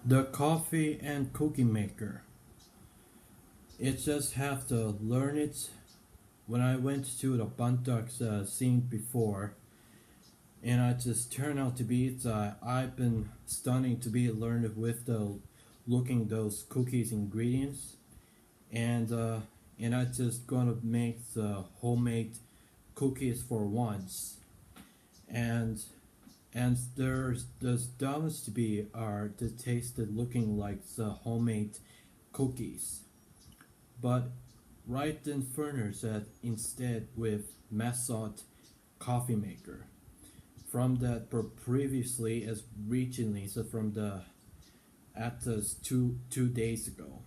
The coffee and cookie maker. It just have to learn it. When I went to the Buntuck's scene before, and I just turned out to be I've been stunning to be learned with the looking those cookies ingredients, and uh, and I just gonna make the homemade cookies for once, and there's the dumbs to be are the tasted looking like the homemade cookies. But right then furnished that instead with Massot coffee maker from that previously as regionally, so from the at the two days ago,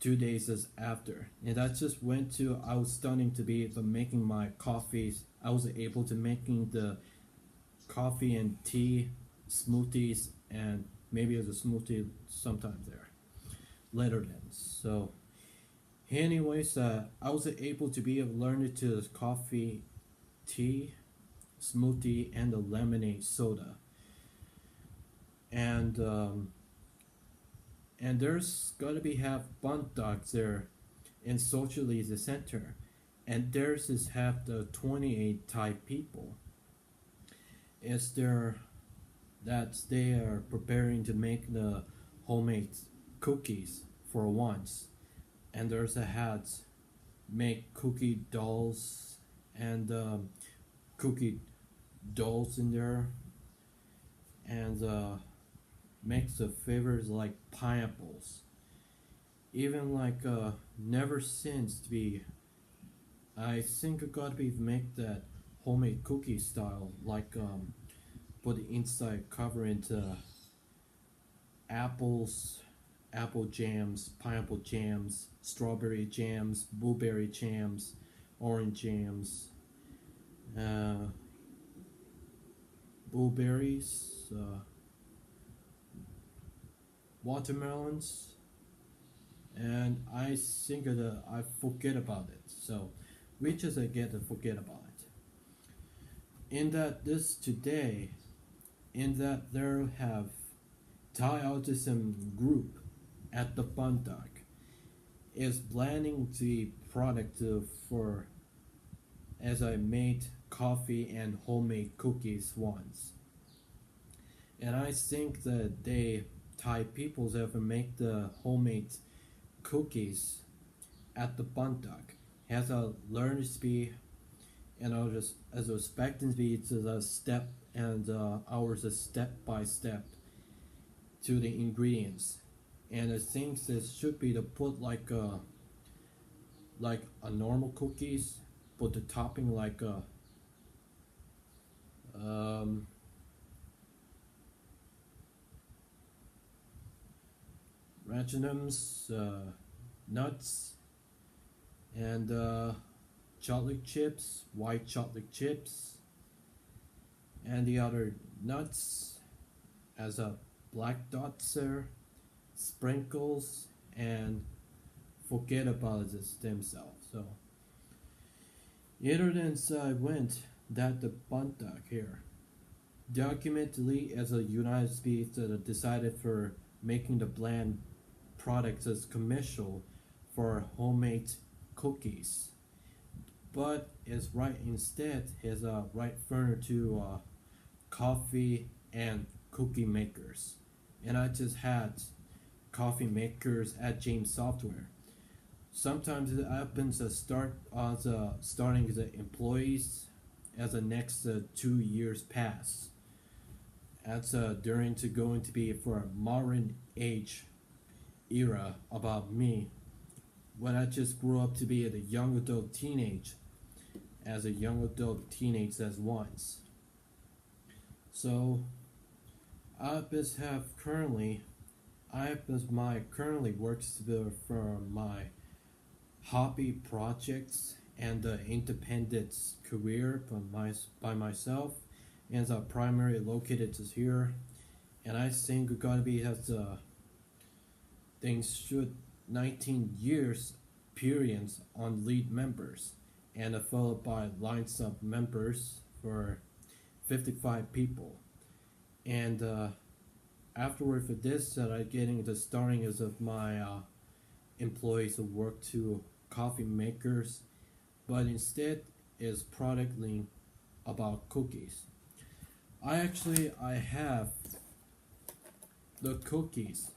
2 days as after, and I just went to I was starting to be making my coffees. I was able to making the coffee and tea smoothies, and maybe as a smoothie sometimes there later then. So anyways, I was able to be learned to coffee, tea, smoothie, and the lemonade soda, and there's gotta be have bunt dogs there in socially the center, and there's is have the 28 type people. It's there that they are preparing to make the homemade cookies for once, and there's a hat make cookie dolls and cookie dolls in there, and makes the flavors like pineapples. Even like never since to be. I think I gotta be make that homemade cookie style like put the inside cover into apples, apple jams, pineapple jams, strawberry jams, blueberry jams, orange jams, uh, blueberries, watermelons, and I think that I forget about it. So we just get to forget about it. In that this today, in that there have Thai autism group at the Bantak is planning the product for as I made coffee and homemade cookies once. And I think that they Thai peoples ever make the homemade cookies at the Bantak has a learning speed and just as a expecting speed to the step and hours a step by step to the ingredients. And I think this should be to put like a normal cookies, put the topping like a um, rachinums, nuts, and chocolate chips, white chocolate chips, and the other nuts as a black dots there, sprinkles, and forget about the stem cell. So either than I went that the Bantak here documentally as a United States that decided for making the bland products as commercial for homemade cookies, but is right instead is right further to coffee and cookie makers, and I just had coffee makers at James Software. Sometimes it happens to start as starting as employees as the next 2 years pass. That's during to going to be for a modern age era about me when I just grew up to be a young adult teenage as a young adult teenage as once. So I just have currently I just my currently works for my hobby projects and independent career by myself, and the primary located is here, and I think we gotta be has things should 19 years experience on lead members, and followed by lines of members for 55 people, and afterward for this that I getting the starting is of my employees who work to coffee makers, but instead is product link about cookies. I have the cookies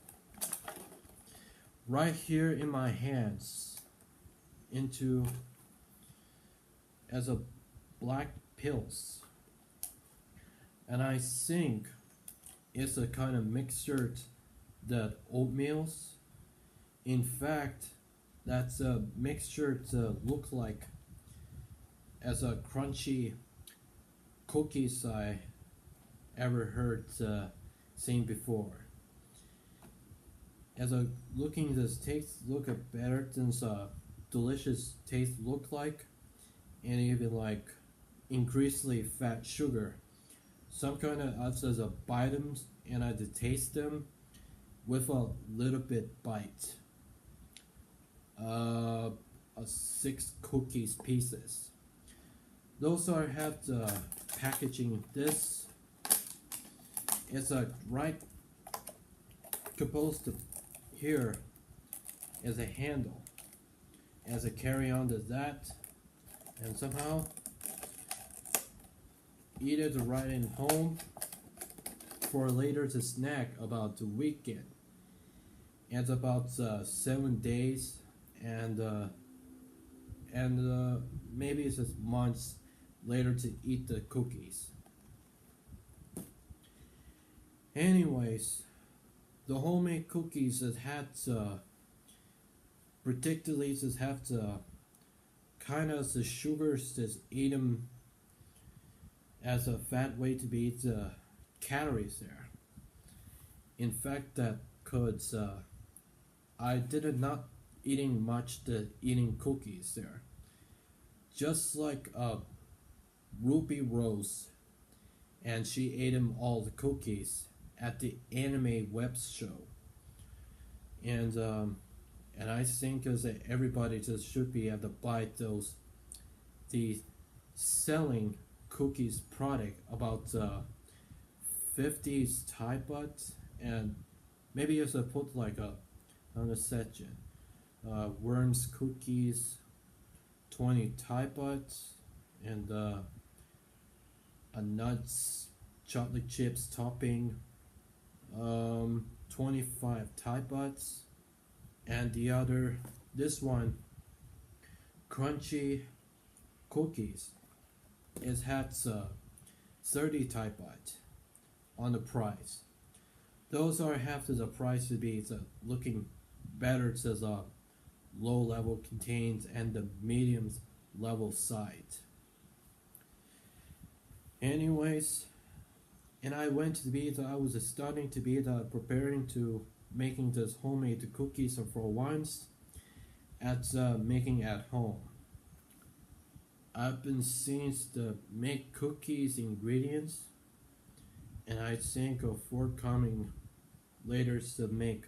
right here in my hands into as a black pills, and I think it's a kind of mixture that oatmeals. In fact, that's a mixture to look like as a crunchy cookies I ever heard seen before. As a looking this taste look a better than delicious taste look like, and even like increasingly fat sugar. Some kind of us as a bite them and I to taste them with a little bit bite. A 6 cookies pieces. Those are have the packaging. This is a right supposed to here is a handle as a carry on to that, and somehow either to ride in home for later to snack about the weekend. It's about 7 days and maybe it's just months later to eat the cookies. Anyways, the homemade cookies that had particularly just have the kind of the sugars that eat them as a fat way to be the calories there. In fact, that could I did not eating much the eating cookies there. Just like Ruby Rose, and she ate them all the cookies at the anime web show, and I think as everybody just should be able to buy those the selling cookies product about 50s type buds, and maybe as I put like a on a section worms cookies 20 type buds and a nuts chocolate chips topping 25 type buds, and the other this one crunchy cookies it has 30 type buds on the price. Those are half of the price to be looking better to the low level contains and the medium level side. Anyways, and I went to be I was starting to be preparing to making this homemade cookies for once at making at home. I've been seeing the make cookies ingredients, and I think of forthcoming later to make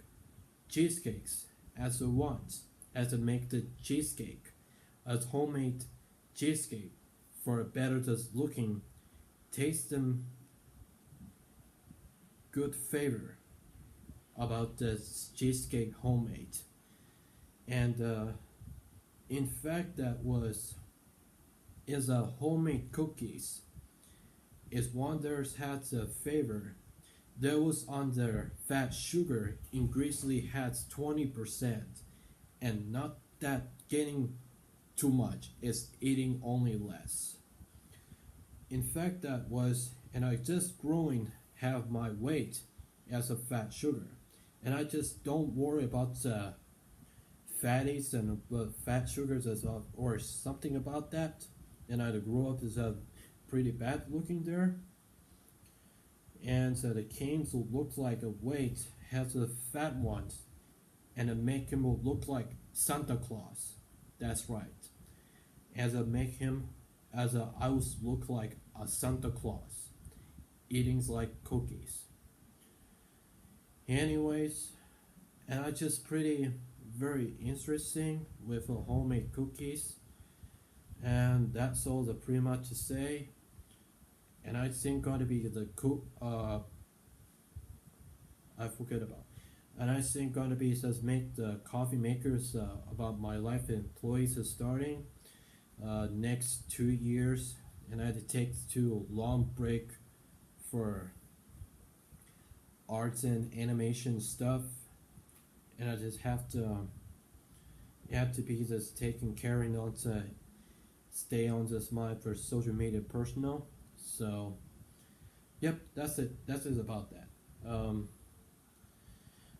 cheesecakes as a once as to make the cheesecake as homemade cheesecake for a better just looking taste them good flavor about this cheesecake homemade, and in fact that was is a homemade cookies is one that has a flavor that was on their fat sugar increasingly has 20% and not that getting too much, it's eating only less. In fact that was, and I just growing have my weight as a fat sugar, and I just don't worry about the fatties and fat sugars as or something about that, and I grow up as a pretty bad looking there, and so the canes will look like a weight has the fat ones, and it make him will look like Santa Claus. That's right. As I make him as a I will look like a Santa Claus, eating like cookies. Anyways, and I just pretty very interesting with homemade cookies, and that's all the pretty much to say. And I think going to be the I forget about. And I think gonna be says make the coffee makers about my life employees is starting next 2 years, and I had to take 2 long break for arts and animation stuff, and I just have to be just taking carrying on to stay on this mind for social media personal. So yep, that's it. That's it about that.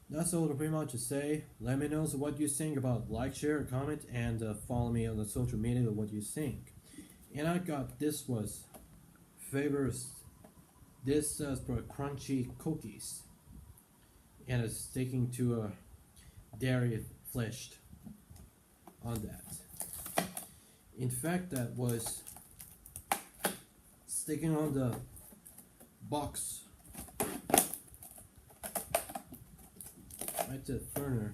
That's all to pretty much to say. Let me know what you think about like, share, comment, and follow me on the social media what you think. And I got this was favors. This for crunchy cookies, and it's sticking to a dairy fleshed on that. In fact, that was sticking on the box. Right to Ferner.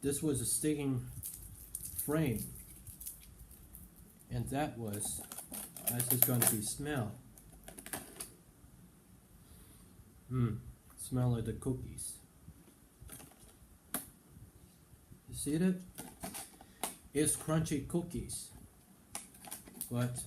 This was a sticking frame, and that was that's just going to be smell. Smell like the cookies. You see it? It's crunchy cookies, but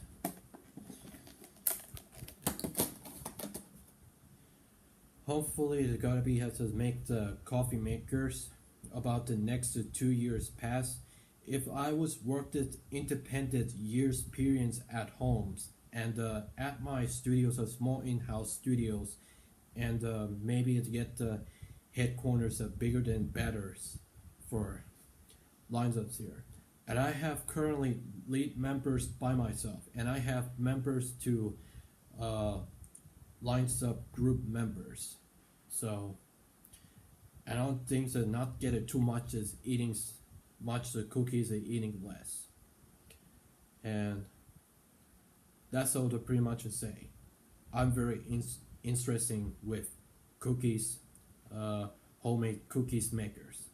hopefully it's gotta be has to make the coffee makers about the next 2 years pass. If I was worked at independent years periods at homes and at my studios, small in-house studios, and maybe to get the headquarters bigger than betters for lines ups here. And I have currently lead members by myself, and I have members to lines up group members. So I don't think that not getting too much is eating much the cookies and eating less. And that's all to pretty much say. I'm very interesting with cookies, homemade cookies makers.